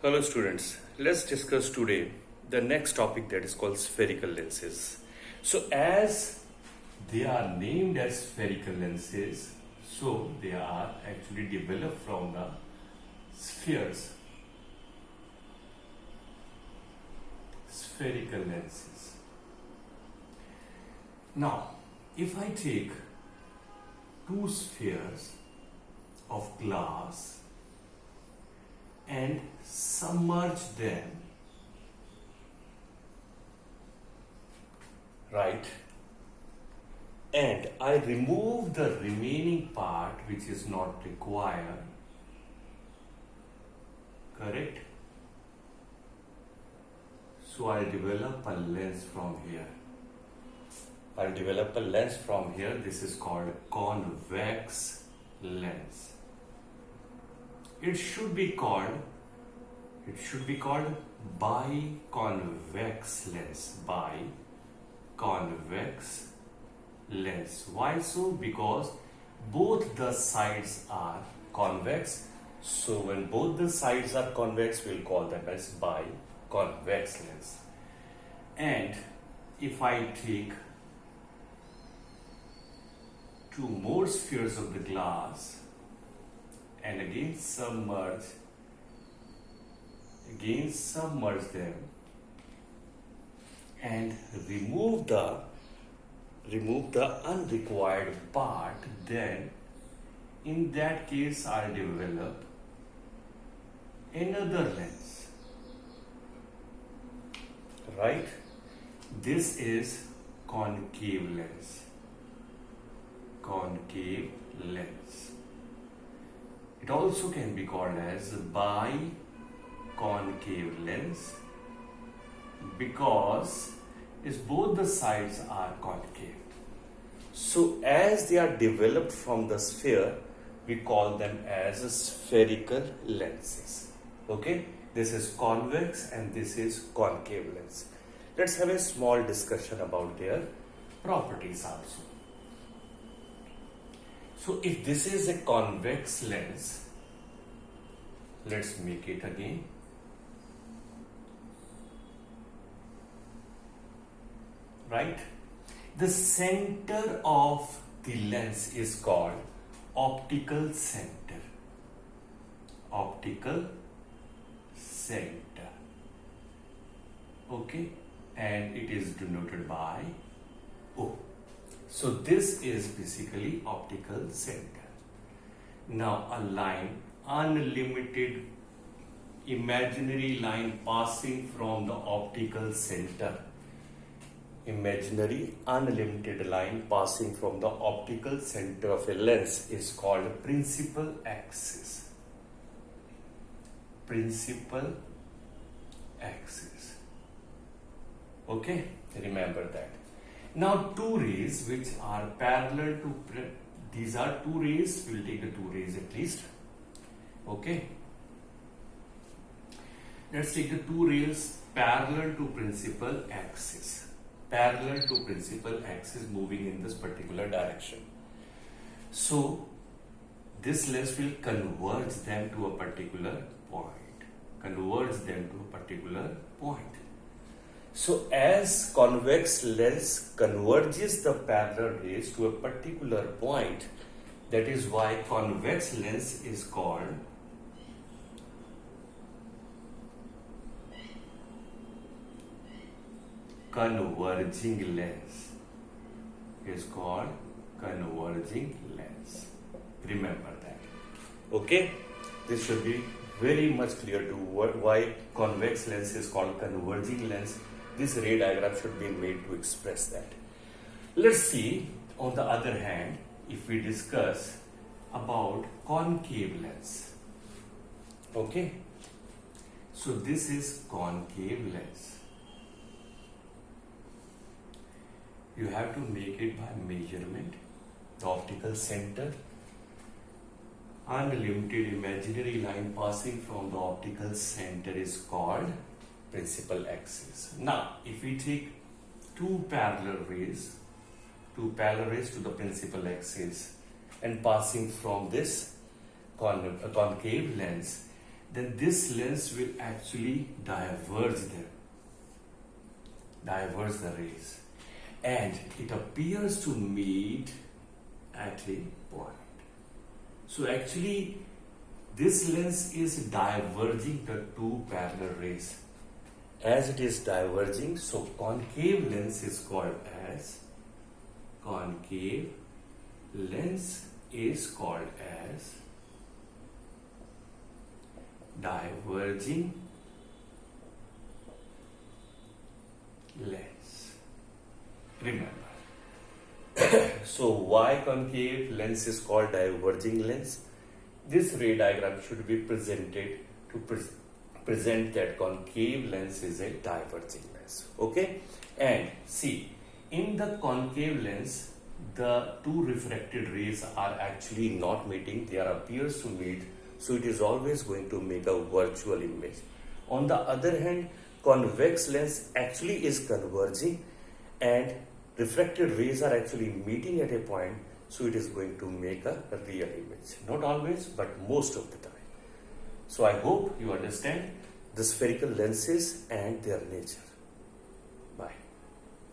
Hello students, let's discuss today the next topic that is called spherical lenses. So as they are named as spherical lenses, so they are actually developed from the spheres, spherical lenses. Now, if I take two spheres of glass and submerge them, right, and I remove the remaining part which is not required, correct? So I'll develop a lens from here. I'll develop a lens from here. This is called convex lens. It should be called biconvex lens. Biconvex lens. Why so? Because both the sides are convex. So when both the sides are convex, we'll call them as biconvex lens. And if I take two more spheres of the glass and again submerge them and remove the unrequired part, then in that case I'll develop another lens, right? This is concave lens. Concave lens. It also can be called as biconcave lens because both the sides are concave. So as they are developed from the sphere, we call them as spherical lenses. Okay, this is convex and this is concave lens. Let's have a small discussion about their properties also. So if this is a convex lens, let's make it again. Right? The center of the lens is called optical center. Optical center. Okay? And it is denoted by O. So this is basically optical center. Now a line, unlimited imaginary line passing from the optical center. Imaginary unlimited line passing from the optical center of a lens is called principal axis. Principal axis. Okay, remember that. Now two rays which are parallel to, these are two rays, we'll take the two rays at least. Okay. Let's take the two rays parallel to principal axis. Parallel to principal axis moving in this particular direction. So this lens will converge them to a particular point. Converge them to a particular point. So as convex lens converges the parallel rays to a particular point, that is why convex lens is called converging lens. Is called converging lens. Remember that. Okay? This should be very much clear to why convex lens is called converging lens. This ray diagram should be made to express that. Let's see, on the other hand, if we discuss about concave lens. Okay? So this is concave lens. You have to make it by measurement. The optical center, unlimited imaginary line passing from the optical center is called principal axis. Now, if we take two parallel rays to the principal axis and passing from this concave lens, then this lens will actually diverge the rays, and it appears to meet at a point. So actually this lens is diverging the two parallel rays. As it is diverging, so concave lens is called as diverging lens. Remember. So why concave lens is called diverging lens? This ray diagram should be presented to present that concave lens is a diverging lens. Okay? And see, in the concave lens, the two refracted rays are actually not meeting. They appears to meet. So it is always going to make a virtual image. On the other hand, convex lens actually is converging and refracted rays are actually meeting at a point, so it is going to make a real image. Not always, but most of the time. So I hope you understand the spherical lenses and their nature.